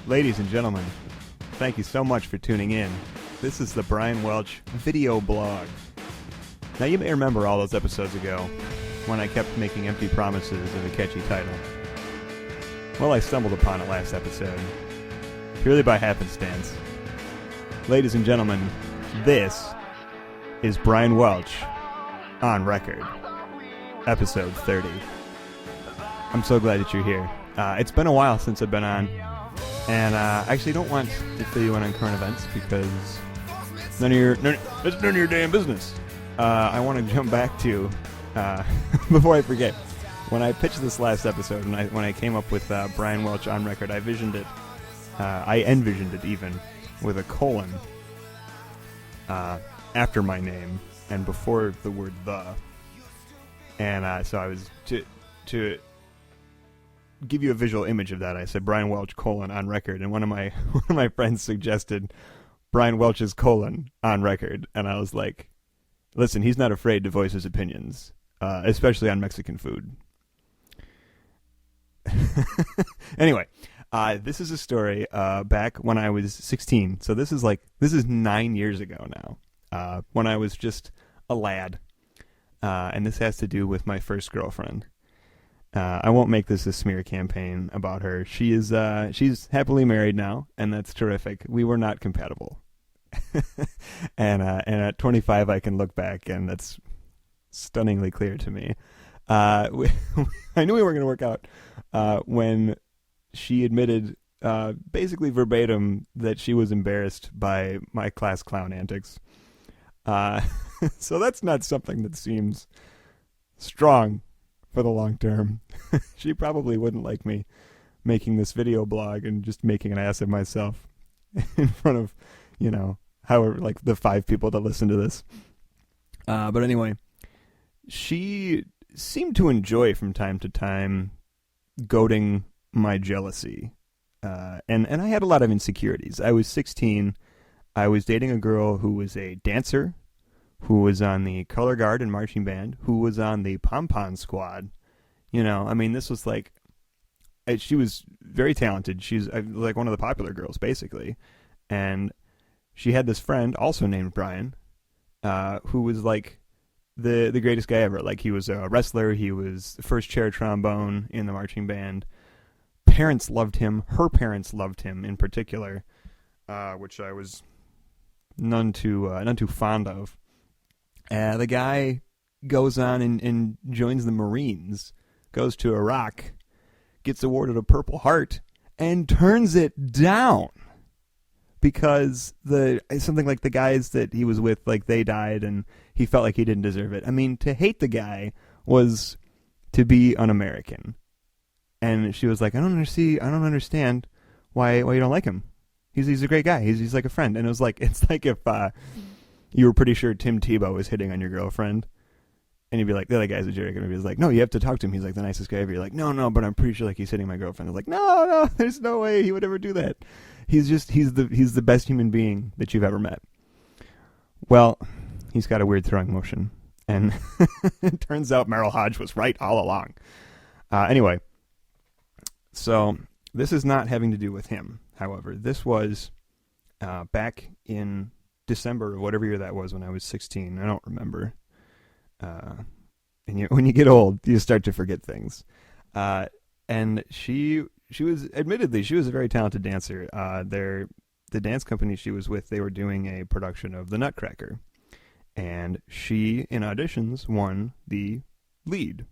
Ladies and gentlemen, thank you so much for tuning in. This is the Brian Welch video blog. Now, you may remember all those episodes ago when I kept making empty promises of a catchy title. Well, I stumbled upon it last episode, purely by happenstance. Ladies and gentlemen, this is Brian Welch on record, episode 30. I'm so glad that you're here. It's been a while since I've been on, and I actually don't want to fill you in on current events because it's none of your damn business. I want to jump back to, before I forget, when I pitched this last episode, when I came up with Brian Welch on record, I envisioned it even with a colon after my name and before the word the. And so I was, to give you a visual image of that, I said Brian Welch colon on record, and one of my friends suggested Brian Welch's colon on record, and I was like, listen, he's not afraid to voice his opinions, especially on Mexican food. Anyway, this is a story back when I was 16, so this is 9 years ago now, when I was just a lad, and this has to do with my first girlfriend. I won't make this a smear campaign about her. She's happily married now, and that's terrific. We were not compatible. and at 25, I can look back, and that's stunningly clear to me. I knew we weren't going to work out when she admitted, basically verbatim, that she was embarrassed by my class clown antics. So that's not something that seems strong for the long term. She probably wouldn't like me making this video blog and just making an ass of myself in front of, however, like the 5 people that listen to this. But anyway, she seemed to enjoy from time to time goading my jealousy. And I had a lot of insecurities. I was 16. I was dating a girl who was a dancer, who was on the color guard and marching band, who was on the pom-pom squad. This was like, she was very talented. She's like one of the popular girls, basically. And she had this friend, also named Brian, who was like the greatest guy ever. Like, he was a wrestler. He was the first chair trombone in the marching band. Parents loved him. Her parents loved him in particular, which I was none too fond of. The guy goes on and joins the Marines, goes to Iraq, gets awarded a Purple Heart, and turns it down because something like the guys that he was with, like, they died, and he felt like he didn't deserve it. I mean, to hate the guy was to be un-American. And she was like, I don't understand why you don't like him. He's a great guy. He's like a friend. And it's like if you were pretty sure Tim Tebow was hitting on your girlfriend, and you'd be like, the other guy's a jerk, and he'd be like, no, you have to talk to him. He's like the nicest guy ever. You're like, no, but I'm pretty sure like he's hitting my girlfriend. It's like, no, there's no way he would ever do that. He's the best human being that you've ever met. Well, he's got a weird throwing motion, and it turns out Merrill Hodge was right all along. Anyway, so this is not having to do with him. However, this was back in December or whatever year that was when I was 16. I don't remember. And when you get old, you start to forget things. And she was, admittedly, she was a very talented dancer. The dance company she was with, they were doing a production of The Nutcracker. And she, in auditions, won the lead.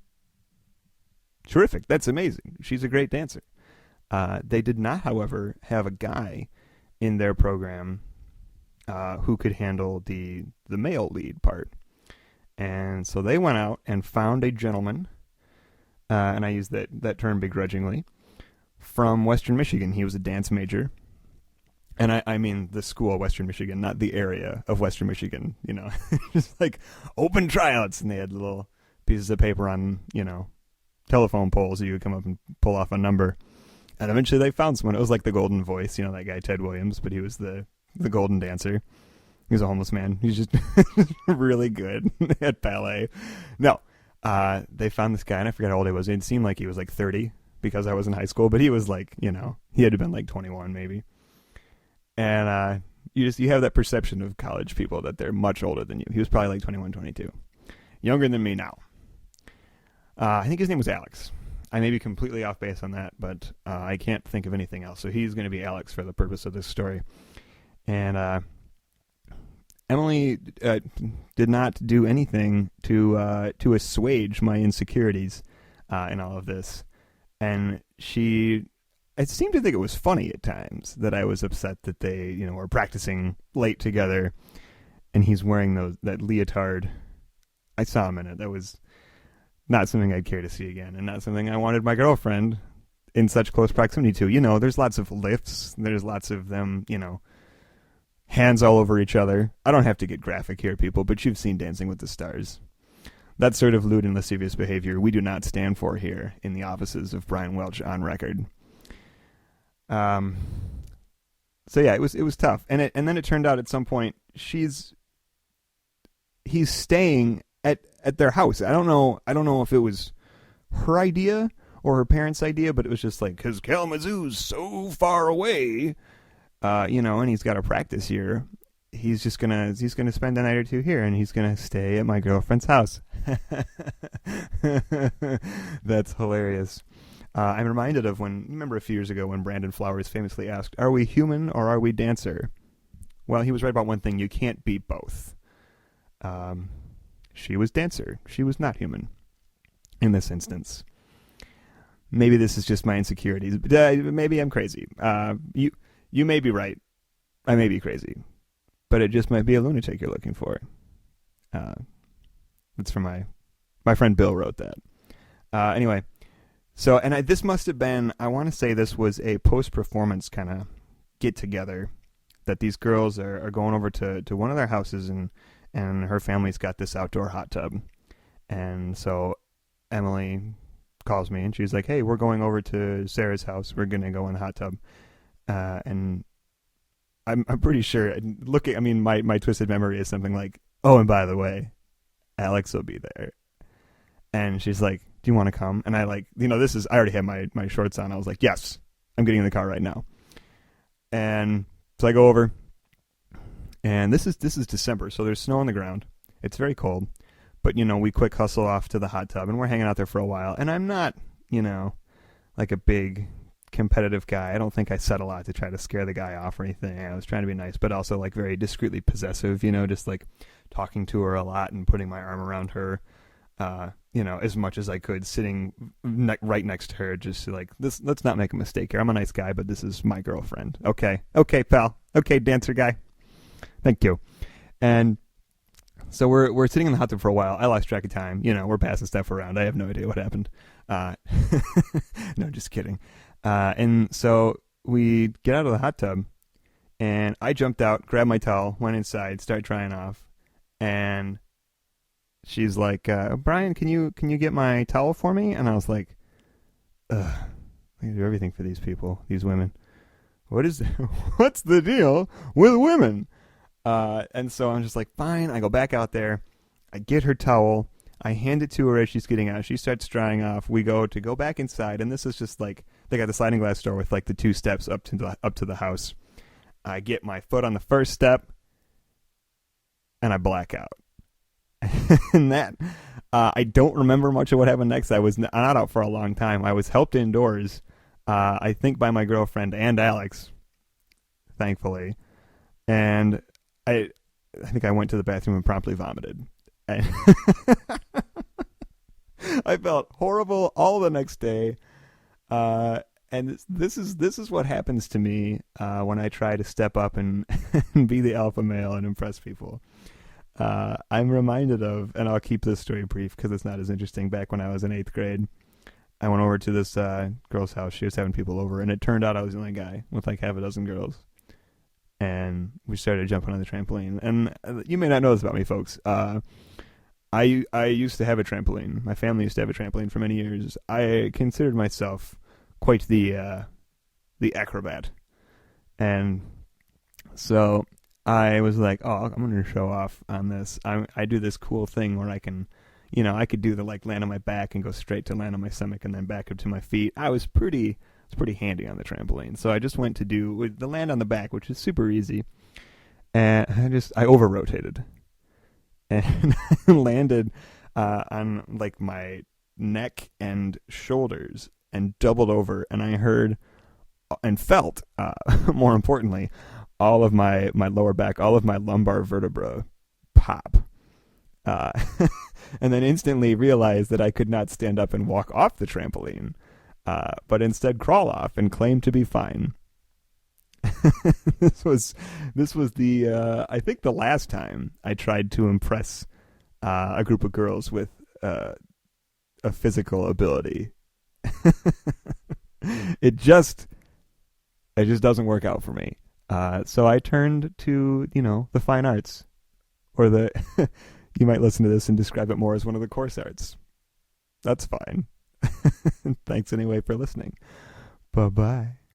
Terrific. That's amazing. She's a great dancer. They did not, however, have a guy in their program who could handle the male lead part. And so they went out and found a gentleman, and I use that term begrudgingly, from Western Michigan. He was a dance major. And I mean the school of Western Michigan, not the area of Western Michigan, just like open tryouts. And they had little pieces of paper on, telephone poles so you would come up and pull off a number. And eventually they found someone. It was like the Golden Voice, that guy Ted Williams, but he was the Golden Dancer. He was a homeless man. He's just really good at ballet. No, they found this guy, and I forgot how old he was. It seemed like he was like 30 because I was in high school, but he was like, he had to been like 21 maybe. And you have that perception of college people that they're much older than you. He was probably like 21, 22. Younger than me now. I think his name was Alex. I may be completely off base on that, but I can't think of anything else. So he's going to be Alex for the purpose of this story. And Emily did not do anything to assuage my insecurities in all of this. And I seemed to think it was funny at times that I was upset that they, were practicing late together, and he's wearing that leotard. I saw him in it. That was not something I'd care to see again, and not something I wanted my girlfriend in such close proximity to. There's lots of lifts. There's lots of them, hands all over each other. I don't have to get graphic here, people, but you've seen Dancing with the Stars. That sort of lewd and lascivious behavior we do not stand for here in the offices of Brian Welch on record. So yeah, it was tough, and then it turned out at some point he's staying at their house. I don't know if it was her idea or her parents' idea, but it was just like, because Kalamazoo's so far away, and he's got a practice here. He's gonna spend a night or two here, and he's gonna stay at my girlfriend's house. That's hilarious. I'm reminded of remember a few years ago when Brandon Flowers famously asked, "Are we human or are we dancer?" Well, he was right about one thing: you can't be both. She was dancer. She was not human in this instance. Maybe this is just my insecurities. Maybe I'm crazy. You may be right. I may be crazy. But it just might be a lunatic you're looking for. That's from my friend Bill wrote that. Anyway, so, and this must have been, I want to say this was a post-performance kind of get-together, that these girls are going over to one of their houses, and her family's got this outdoor hot tub. And so Emily calls me, and she's like, "Hey, we're going over to Sarah's house. We're going to go in the hot tub." And I'm pretty sure, my twisted memory is something like, "Oh, and by the way, Alex will be there." And she's like, "Do you want to come?" And I I already had my shorts on. I was like, "Yes, I'm getting in the car right now." And so I go over, and this is December, so there's snow on the ground. It's very cold, but we quick hustle off to the hot tub, and we're hanging out there for a while. And I'm not, like a big competitive guy. I don't think I said a lot to try to scare the guy off or anything. I was trying to be nice, but also like very discreetly possessive, just like talking to her a lot and putting my arm around her, as much as I could, sitting right next to her, just like, let's not make a mistake here. I'm a nice guy, but this is my girlfriend. Okay, pal. Okay, dancer guy. Thank you. And so we're sitting in the hot tub for a while. I lost track of time. We're passing stuff around. I have no idea what happened. No, just kidding. And so we get out of the hot tub, and I jumped out, grabbed my towel, went inside, started trying off, and she's like, "Brian, can you get my towel for me?" And I was like, "Ugh, I do everything for these people, these women. What's the deal with women?" And so I'm just like, fine. I go back out there, I get her towel, I hand it to her as she's getting out. She starts drying off. We go back inside, and this is just like, they got the sliding glass door with like the 2 steps up to the house. I get my foot on the first step, and I black out. And that, I don't remember much of what happened next. I was not out for a long time. I was helped indoors, I think by my girlfriend and Alex, thankfully. And I think I went to the bathroom and promptly vomited. And I felt horrible all the next day. And this is what happens to me when I try to step up and be the alpha male and impress people. I'm reminded of, and I'll keep this story brief because it's not as interesting, back when I was in 8th grade. I went over to this girl's house. She was having people over, and it turned out I was the only guy with like half a dozen girls. And we started jumping on the trampoline. And you may not know this about me, folks. I used to have a trampoline. My family used to have a trampoline for many years. I considered myself quite the acrobat. And so I was like, oh, I'm going to show off on this. I do this cool thing where I can, I could do the like land on my back and go straight to land on my stomach and then back up to my feet. I was pretty handy on the trampoline. So I just went to do the land on the back, which is super easy. And I over rotated and landed on like my neck and shoulders and doubled over. And I heard and felt, more importantly, all of my lower back, all of my lumbar vertebra pop. Uh, and then instantly realized that I could not stand up and walk off the trampoline, but instead crawl off and claim to be fine. this was the I think the last time I tried to impress a group of girls with a physical ability. it just doesn't work out for me. So I turned to the fine arts, or the you might listen to this and describe it more as one of the coarse arts. That's fine. Thanks anyway for listening. Bye bye.